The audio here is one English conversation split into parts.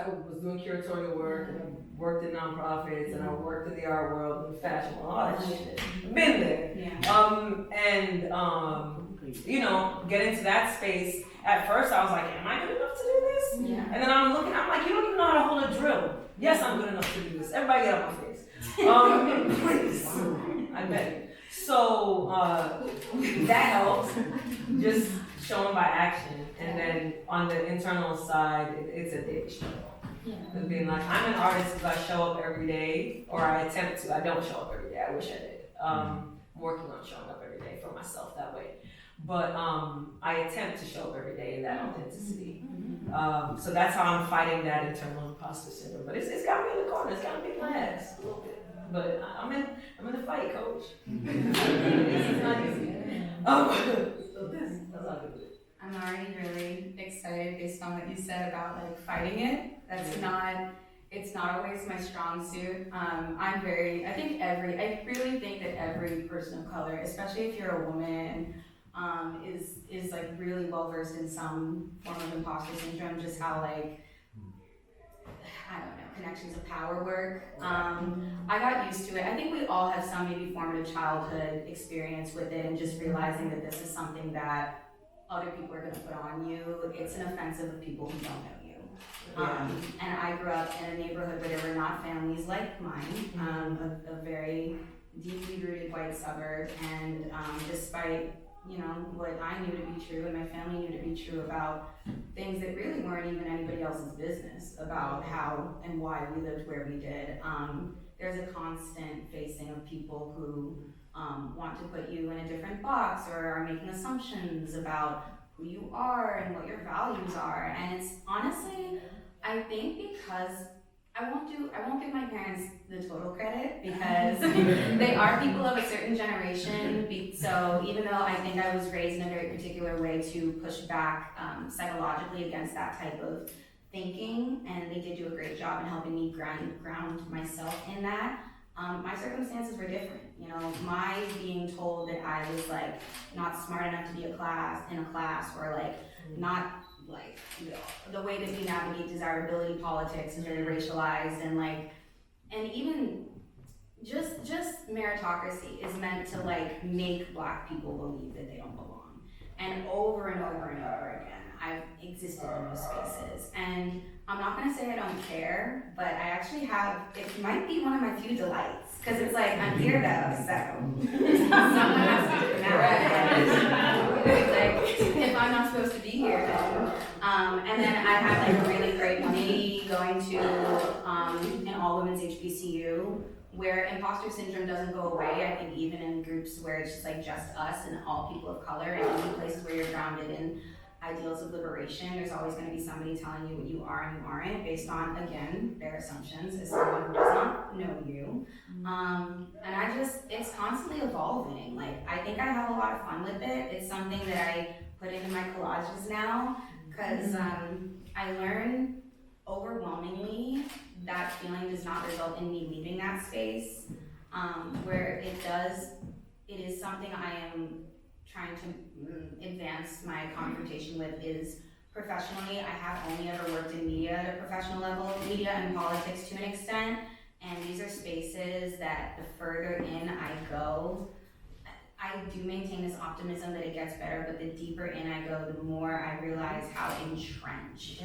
was doing curatorial work, and I worked in nonprofits, and I worked in the art world, and fashion, all that shit. Been there. You know, get into that space. At first, I was like, am I good enough to do this? Yeah. And then I'm like, you don't even know how to hold a drill. Yes, I'm good enough to do this. Everybody get out my face. Please. I beg you. So that helps, just showing by action. And then on the internal side, it's a daily struggle. Of being like, I'm an artist because I show up every day, or I attempt to. I don't show up every day. I wish I did. I'm working on showing up every day for myself that way. But I attempt to show up every day in that authenticity. So that's how I'm fighting that internal imposter syndrome. But it's got me in the corner. It's got me in my ass a little bit. But I'm in the fight, coach. It's not easy. So that's all good. I'm already really excited based on what you said about like fighting it. It's not always my strong suit. I really think that every person of color, especially if you're a woman, is like really well versed in some form of imposter syndrome, just how like, I don't know, connections of power work. I got used to it. I think we all have some maybe formative childhood experience with it, and just realizing that this is something that other people are gonna put on you. It's an offensive of people who don't know you. And I grew up in a neighborhood where there were not families like mine, a very deeply rooted white suburb, and despite what I knew to be true and my family knew to be true about things that really weren't even anybody else's business about how and why we lived where we did. There's a constant facing of people who want to put you in a different box or are making assumptions about who you are and what your values are. And it's honestly, I think because I won't give my parents the total credit because they are people of a certain generation. So even though I think I was raised in a very particular way to push back psychologically against that type of thinking, and they did do a great job in helping me ground myself in that. My circumstances were different. My being told that I was like not smart enough to be in a class, or like not like the way that we navigate desirability politics is very racialized, and even just meritocracy is meant to like make Black people believe that they don't belong. And over and over and over again, I've existed in those spaces. And I'm not gonna say I don't care, but I actually it might be one of my few delights, because it's like, I'm here though, so someone has to do it now. Like, if I'm not supposed to be here, then. And then I had like a really great community going to an all-women's HBCU, where imposter syndrome doesn't go away. I think even in groups where it's just us and all people of color, and even places where you're grounded in ideals of liberation, there's always going to be somebody telling you what you are and you aren't, based on, again, their assumptions as someone who does not know you. And it's constantly evolving. Like, I think I have a lot of fun with it. It's something that I put into my collages now, because I learn overwhelmingly that feeling does not result in me leaving that space. Where it is something I am trying to advance my confrontation with is professionally. I have only ever worked in media at a professional level, media and politics to an extent, and these are spaces that the further in I go, I do maintain this optimism that it gets better, but the deeper in I go, the more I realize how entrenched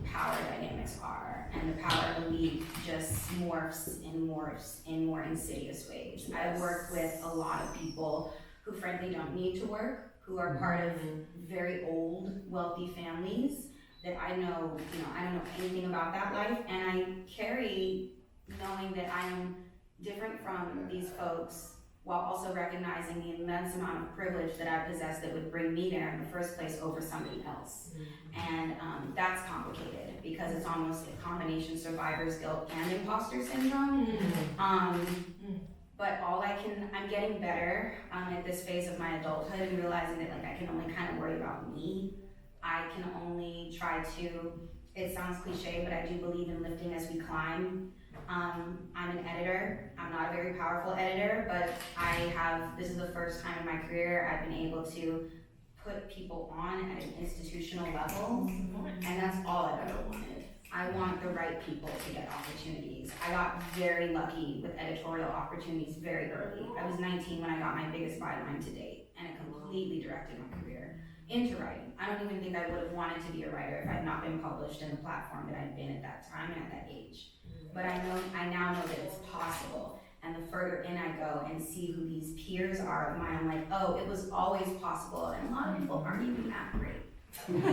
power dynamics are, and the power elite just morphs in more insidious ways. I work with a lot of people who frankly don't need to work, who are part of very old, wealthy families that I know, I don't know anything about that life, and I carry knowing that I am different from these folks, while also recognizing the immense amount of privilege that I possess that would bring me there in the first place over somebody else. And that's complicated, because it's almost a combination survivor's guilt and imposter syndrome. But I'm getting better at this phase of my adulthood, and realizing that I can only kind of worry about me. I can only try to, it sounds cliche, but I do believe in lifting as we climb. I'm an editor. I'm not a very powerful editor, but this is the first time in my career I've been able to put people on at an institutional level, and that's all I've ever wanted. I right people to get opportunities. I got very lucky with editorial opportunities very early. I was 19 when I got my biggest byline to date, and it completely directed my career into writing. I don't even think I would have wanted to be a writer if I had not been published in the platform that I'd been at that time and at that age. But I now know that it's possible. And the further in I go and see who these peers are of mine, I'm like, oh, it was always possible. And a lot of people aren't even that great. Very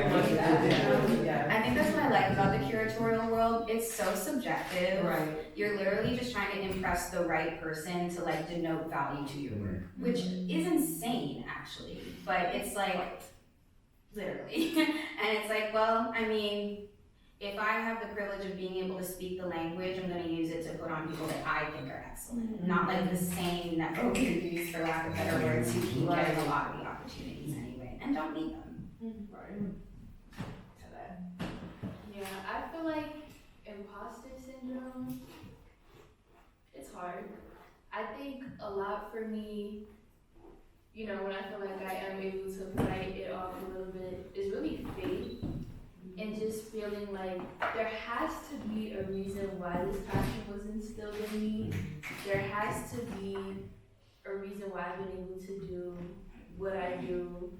much that. Yeah. I think that's what I like about the curatorial world. It's so subjective. Right. You're literally just trying to impress the right person to like denote value to your work, which is insane actually. But it's like, literally. And it's like, well, I mean, if I have the privilege of being able to speak the language, I'm gonna use it to put on people that I think are excellent. Not like the same network newbies, for lack of better words, who keep getting a lot of the opportunities anyway, and don't need them. Right. Yeah, I feel like imposter syndrome, it's hard. I think a lot for me, you know, when I feel like I am able to fight it off a little bit, is really faith. And just feeling like there has to be a reason why this passion was instilled in me. There has to be a reason why I've been able to do what I do.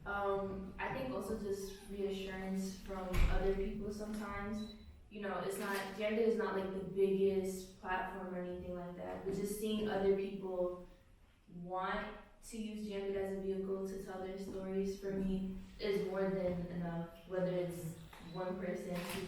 I think also just reassurance from other people sometimes. You know, it's not, gender is not like the biggest platform or anything like that, but just seeing other people want to use gender as a vehicle to tell their stories for me is more than enough, whether it's one person, two people.